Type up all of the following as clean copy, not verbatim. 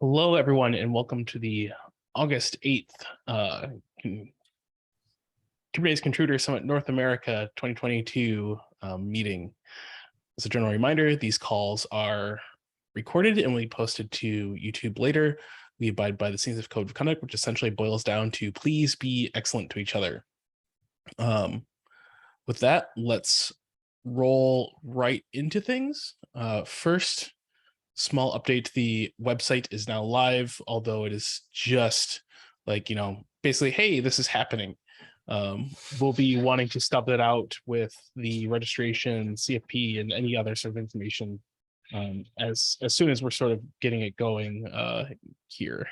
Hello, everyone, and welcome to the August 8th Kubernetes Contributor Summit North America 2022 meeting. As a general reminder, these calls are recorded and will be posted to YouTube later. We abide by the Science Code of Conduct, which essentially boils down to please be excellent to each other. With that, let's roll right into things. First, small update, the website is now live, although it is just like, basically, hey, this is happening. We'll be wanting to stub that out with the registration, CFP, and any other sort of information as soon as we're sort of getting it going here.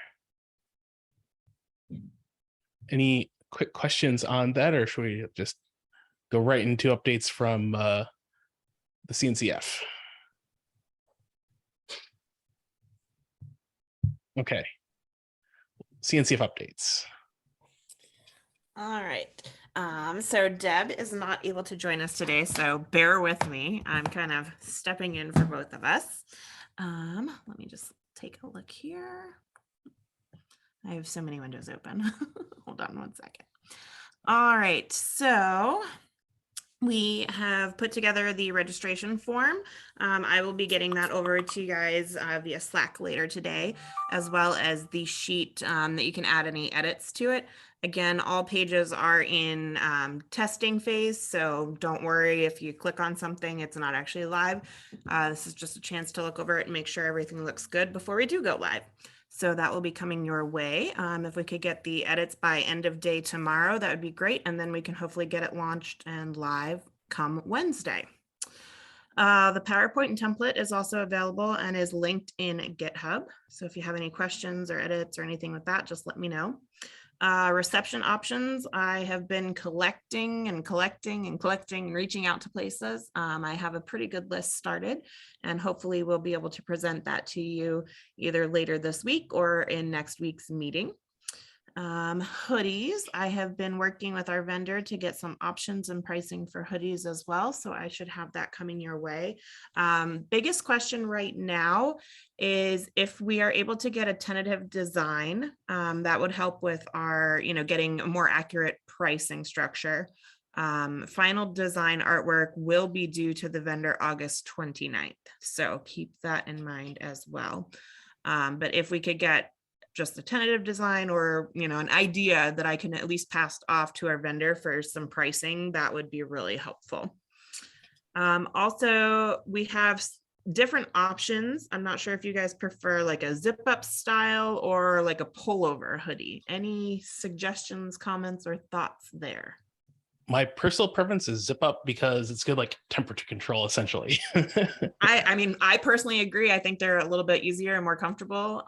Any quick questions on that, or should we just go right into updates from the CNCF? Okay. CNCF updates. All right. So Deb is not able to join us today, so bear with me. I'm kind of stepping in for both of us. Let me just take a look here. I have so many windows open. Hold on one second. All right. So we have put together the registration form. I will be getting that over to you guys via Slack later today, as well as the sheet that you can add any edits to it. Again, all pages are in testing phase, so don't worry if you click on something, it's not actually live. This is just a chance to look over it and make sure everything looks good before we do go live. So that will be coming your way. If we could get the edits by end of day tomorrow, that would be great. And then we can hopefully get it launched and live come Wednesday. The PowerPoint and template is also available and is linked in GitHub. So if you have any questions or edits or anything with that, just let me know. Reception options, I have been collecting and reaching out to places. I have a pretty good list started, and hopefully we'll be able to present that to you either later this week or in next week's meeting. Hoodies, I have been working with our vendor to get some options and pricing for hoodies as well, so I should have that coming your way. Biggest question right now is if we are able to get a tentative design, that would help with our, getting a more accurate pricing structure. Final design artwork will be due to the vendor August 29th, so keep that in mind as well. But if we could get just a tentative design or, an idea that I can at least pass off to our vendor for some pricing, that would be really helpful. Also, we have different options. I'm not sure if you guys prefer like a zip up style or like a pullover hoodie. Any suggestions, comments, or thoughts there? My personal preference is zip up because it's good, like temperature control, essentially. I mean, I personally agree. I think they're a little bit easier and more comfortable.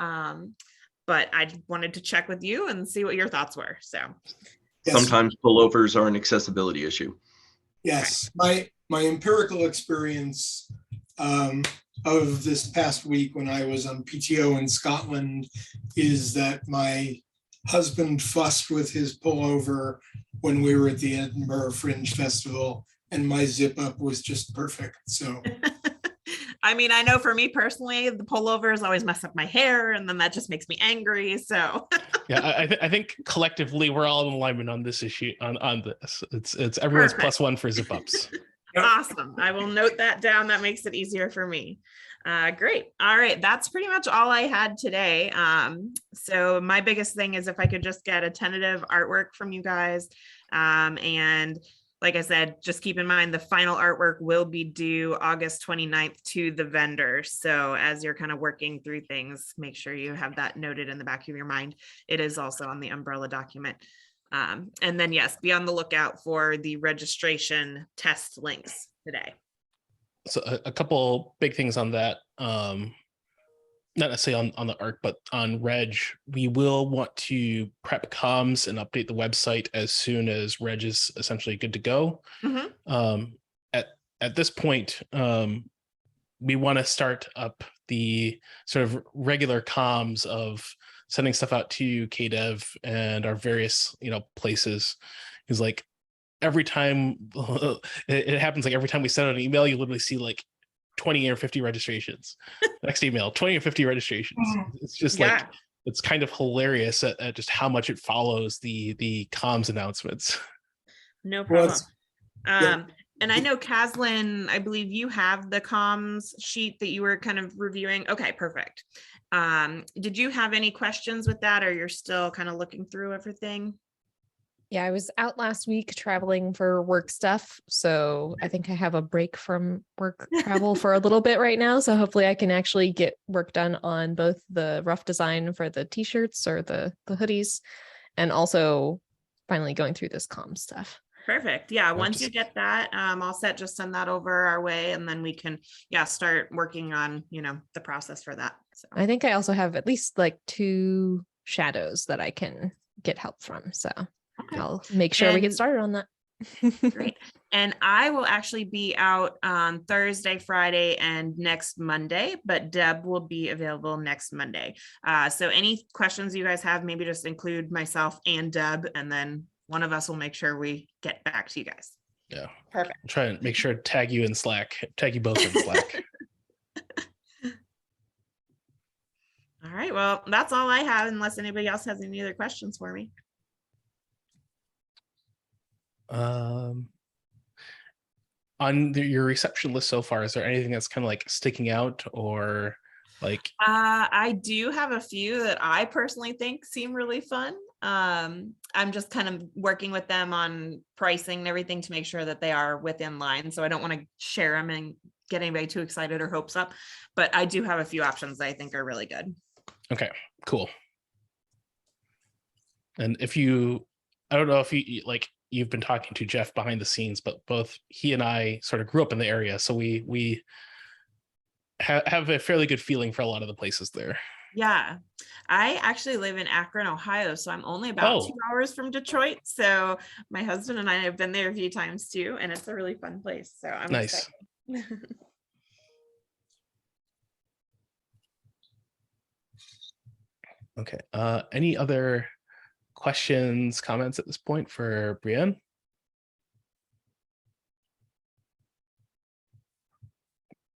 But I wanted to check with you and see what your thoughts were. So yes. Sometimes pullovers are an accessibility issue. Yes, my empirical experience of this past week when I was on PTO in Scotland is that my husband fussed with his pullover when we were at the Edinburgh Fringe Festival, and my zip up was just perfect. So I mean, I know for me personally, the pullovers always mess up my hair, and then that just makes me angry. So yeah, I think collectively we're all in alignment on this issue. On this, it's everyone's perfect. +1 for zip ups. Awesome. I will note that down. That makes it easier for me. Great. All right, that's pretty much all I had today. So my biggest thing is if I could just get a tentative artwork from you guys, and like I said, just keep in mind the final artwork will be due August 29th to the vendor. So as you're kind of working through things, make sure you have that noted in the back of your mind. It is also on the umbrella document. And then, yes, be on the lookout for the registration test links today. So a couple big things on that. Not necessarily on the ARC, but on Reg, we will want to prep comms and update the website as soon as Reg is essentially good to go. Mm-hmm. At this point, we want to start up the sort of regular comms of sending stuff out to KDev and our various places. Is like every time it happens, like every time we send out an email, you literally see like 20 or 50 registrations. Next email, 20 or 50 registrations. It's just Yeah. like, it's kind of hilarious at just how much it follows the comms announcements. No Well, problem. it's- yeah. And I know Caslin, I believe you have the comms sheet that you were kind of reviewing. Okay, perfect. Did you have any questions with that, or you're still kind of looking through everything? Yeah, I was out last week traveling for work stuff. So I think I have a break from work travel for a little bit right now. So hopefully I can actually get work done on both the rough design for the t-shirts or the hoodies, and also finally going through this comm stuff. Perfect. Yeah, I'll once you just- get that all set, just send that over our way, and then we can, start working on, the process for that. So I think I also have at least like 2 shadows that I can get help from. So okay. I'll make sure we get And- started on that. Great. And I will actually be out on Thursday, Friday, and next Monday, but Deb will be available next Monday. So any questions you guys have, maybe just include myself and Deb, and then one of us will make sure we get back to you guys. Yeah. Perfect. I'll try and make sure to tag you in Slack, tag you both in Slack. All right. Well, that's all I have, unless anybody else has any other questions for me. On your reception list so far, is there anything that's kind of like sticking out, or like? I do have a few that I personally think seem really fun. I'm just kind of working with them on pricing and everything to make sure that they are within line. So I don't want to share them and get anybody too excited or hopes up, but I do have a few options that I think are really good. Okay, cool. And if you, I don't know if you like, you've been talking to Jeff behind the scenes, but both he and I sort of grew up in the area, so we have a fairly good feeling for a lot of the places there. Yeah, I actually live in Akron, Ohio, so I'm only about 2 hours from Detroit. So my husband and I have been there a few times too, and it's a really fun place. So I'm Nice. excited. Okay. Any other questions, comments at this point for Brienne?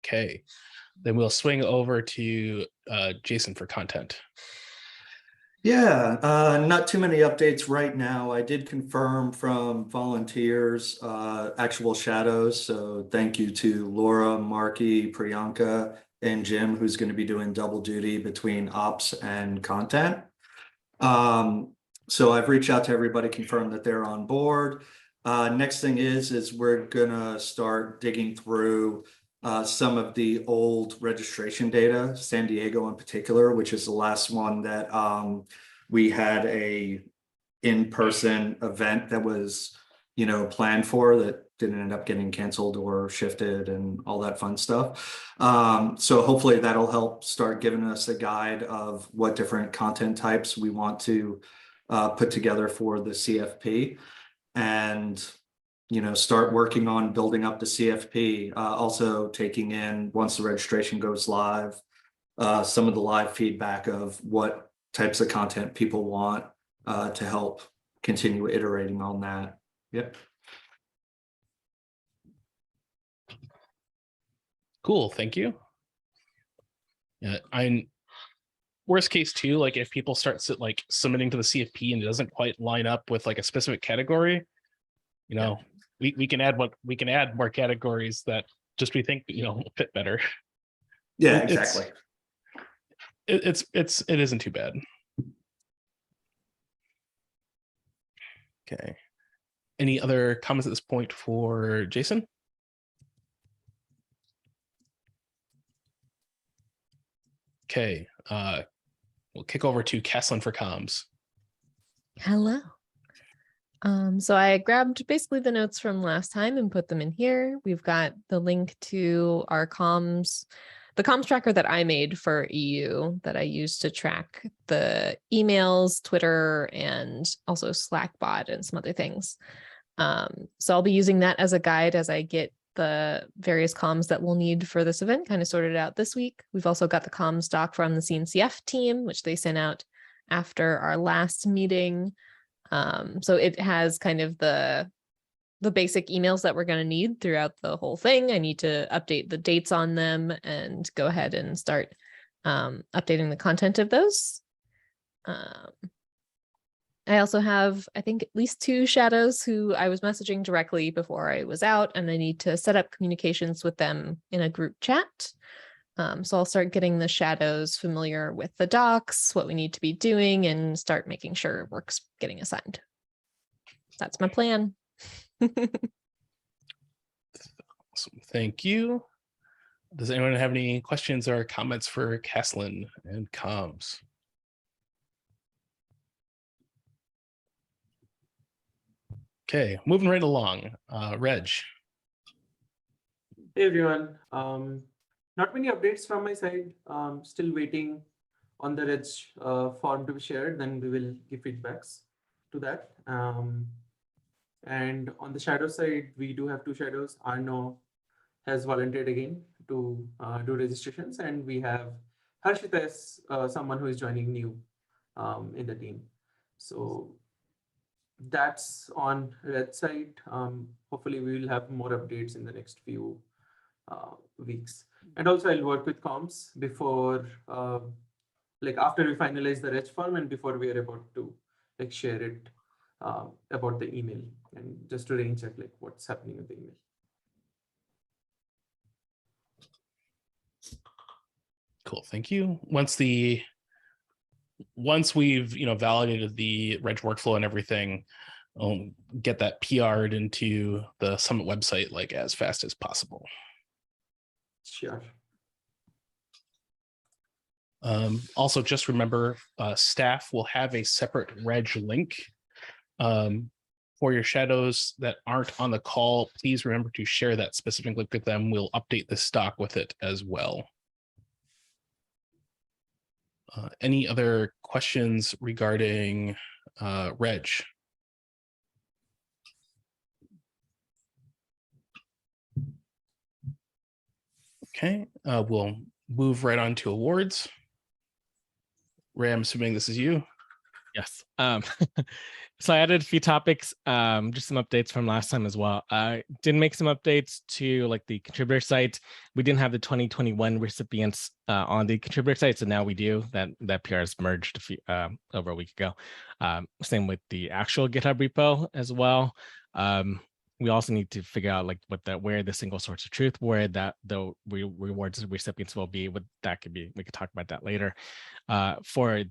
Okay, then we'll swing over to Jason for content. Yeah, not too many updates right now. I did confirm from volunteers, actual shadows. So thank you to Laura, Marky, Priyanka, and Jim, who's going to be doing double duty between ops and content. So I've reached out to everybody, confirmed that they're on board. Next thing is we're gonna start digging through some of the old registration data, San Diego in particular, which is the last one that we had a in-person event that was, planned for, that didn't end up getting canceled or shifted and all that fun stuff. So hopefully that'll help start giving us a guide of what different content types we want to put together for the CFP, and start working on building up the CFP, also taking in, once the registration goes live, some of the live feedback of what types of content people want to help continue iterating on that. Yep. Cool, thank you. Yeah, I'm worst case too, like if people start submitting to the CFP and it doesn't quite line up with like a specific category, we can add more categories that just we think fit better. Yeah, exactly. It isn't too bad. Okay. Any other comments at this point for Jason? Okay, we'll kick over to Caslin for comms. Hello. So I grabbed basically the notes from last time and put them in here. We've got the link to our comms, the comms tracker that I made for EU that I use to track the emails, Twitter, and also Slack bot and some other things. So I'll be using that as a guide as I get the various comms that we'll need for this event kind of sorted out this week. We've also got the comms doc from the CNCF team, which they sent out after our last meeting. So it has kind of the the basic emails that we're going to need throughout the whole thing. I need to update the dates on them and go ahead and start updating the content of those. I also have, I think, at least 2 shadows who I was messaging directly before I was out, and I need to set up communications with them in a group chat. So I'll start getting the shadows familiar with the docs, what we need to be doing, and start making sure work's getting assigned. That's my plan. Awesome. Thank you. Does anyone have any questions or comments for Caslin and comms? Okay, moving right along. Reg. Hey everyone. Not many updates from my side. Still waiting on the Reg form to be shared. Then we will give feedbacks to that. And on the shadow side, we do have 2 shadows. Arno has volunteered again to do registrations, and we have Harshita as someone who is joining new in the team. So that's on Red side. Hopefully we will have more updates in the next few weeks. And also I'll work with comms before, like after we finalize the reg form and before we are about to like share it about the email, and just to range check like what's happening with the email. Cool, thank you. Once we've validated the reg workflow and everything, I'll get that PR'd into the Summit website like as fast as possible. Sure. Also, just remember, staff will have a separate reg link for your shadows that aren't on the call. Please remember to share that specific link with them. We'll update the stock with it as well. Any other questions regarding reg? Okay, we'll move right on to awards. Ray, I'm assuming this is you. Yes. So I added a few topics, just some updates from last time as well. I did make some updates to like the contributor site. We didn't have the 2021 recipients on the contributor site, so now we do. That PR is merged over a week ago. Same with the actual GitHub repo as well. We also need to figure out like where the single source of truth, where that the rewards recipients will be. What that could be. We could talk about that later. For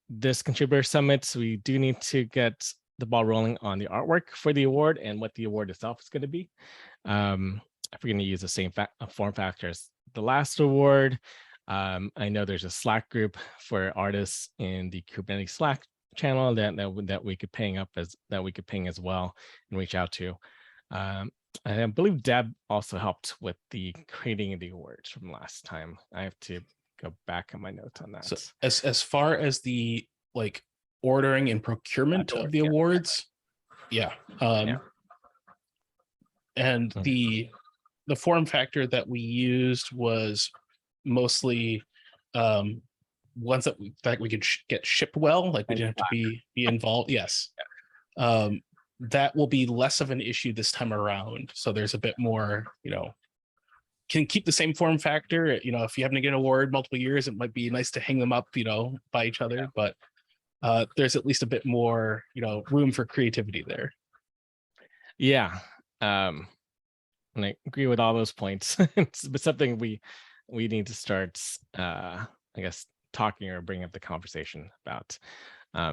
this contributor summits, we do need to get the ball rolling on the artwork for the award and what the award itself is going to be. If we're going to use the same form factor as the last award, I know there's a Slack group for artists in the Kubernetes Slack channel that we could ping as well and reach out to. I believe Deb also helped with the creating of the awards from last time. I have to go back on my notes on that. So as far as the like ordering and procurement of the awards, yeah. And the form factor that we used was mostly ones that we could get shipped well, like we didn't have to be involved. Yes. That will be less of an issue this time around. So there's a bit more, can keep the same form factor. If you happen to get an award multiple years, it might be nice to hang them up, by each other, but there's at least a bit more, room for creativity there. Yeah. And I agree with all those points. It's something we need to start, I guess, talking or bringing up the conversation about. I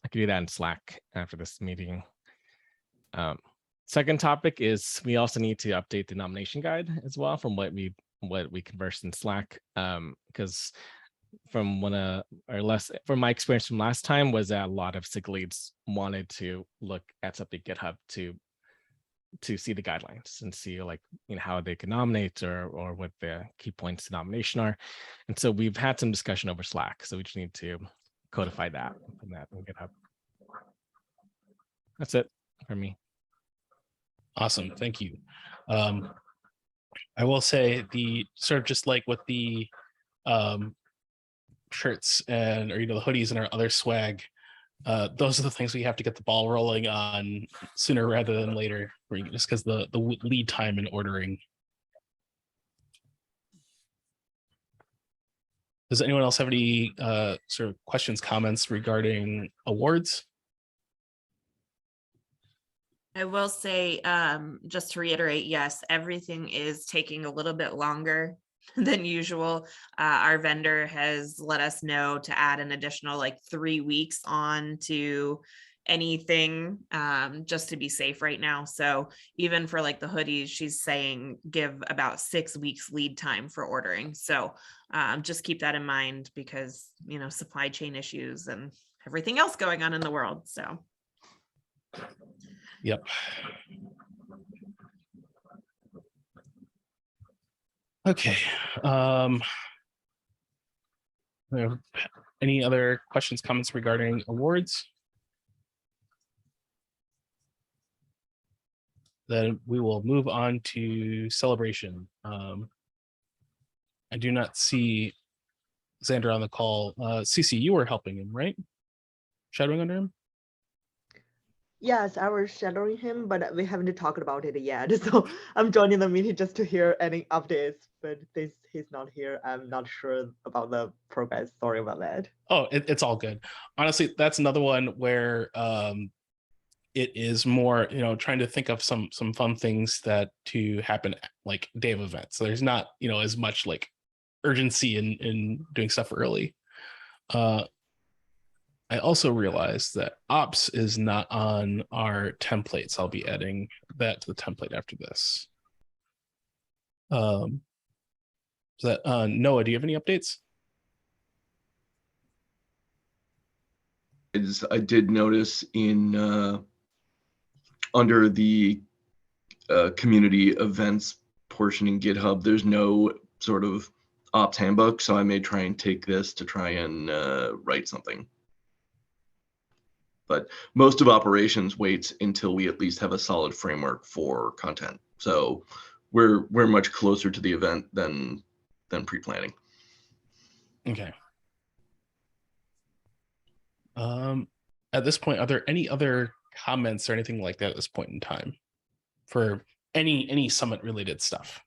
could do that in Slack after this meeting. Second topic is we also need to update the nomination guide as well from what we conversed in Slack, because from from my experience from last time was that a lot of SIG leads wanted to look at something GitHub to see the guidelines and see how they can nominate or what the key points to nomination are. And so we've had some discussion over Slack, so we just need to codify that and that in GitHub. That's it for me. Awesome, thank you. I will say the sort of just like with the shirts and the hoodies and our other swag, those are the things we have to get the ball rolling on sooner rather than later, just because the lead time in ordering. Does anyone else have any sort of questions, comments regarding awards? I will say, just to reiterate, yes, everything is taking a little bit longer than usual. Our vendor has let us know to add an additional like 3 weeks on to anything, just to be safe right now. So even for like the hoodies, she's saying give about 6 weeks lead time for ordering. So just keep that in mind because, you know, supply chain issues and everything else going on in the world. So. Yep. Okay. Any other questions, comments regarding awards? Then we will move on to celebration. I do not see Xander on the call. Cece, you were helping him, right? Shadowing under him? Yes, I was shadowing him, but we haven't talked about it yet. So I'm joining the meeting just to hear any updates. But this he's not here. I'm not sure about the progress. Sorry about that. Oh, it's all good. Honestly, that's another one where it is more, you know, trying to think of some fun things that to happen like day of events. So there's not, you know, as much like urgency in doing stuff early. I also realized that ops is not on our templates. I'll be adding that to the template after this. So that Noah, do you have any updates? I did notice in under the community events portion in GitHub, there's no sort of ops handbook, so I may try and take this to try and write something. But most of operations waits until we at least have a solid framework for content. So we're much closer to the event than pre-planning. Okay. At this point, are there any other comments or anything like that at this point in time for any summit related stuff?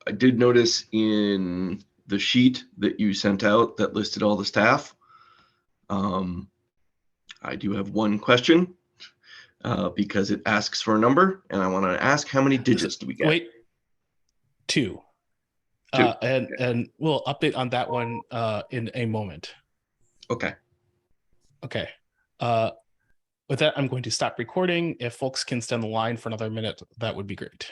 I did notice in the sheet that you sent out that listed all the staff. I do have one question because it asks for a number, and I want to ask how many digits do we get? Wait, two. And we'll update on that one in a moment. Okay. Okay. With that, I'm going to stop recording. If folks can stay on the line for another minute, that would be great.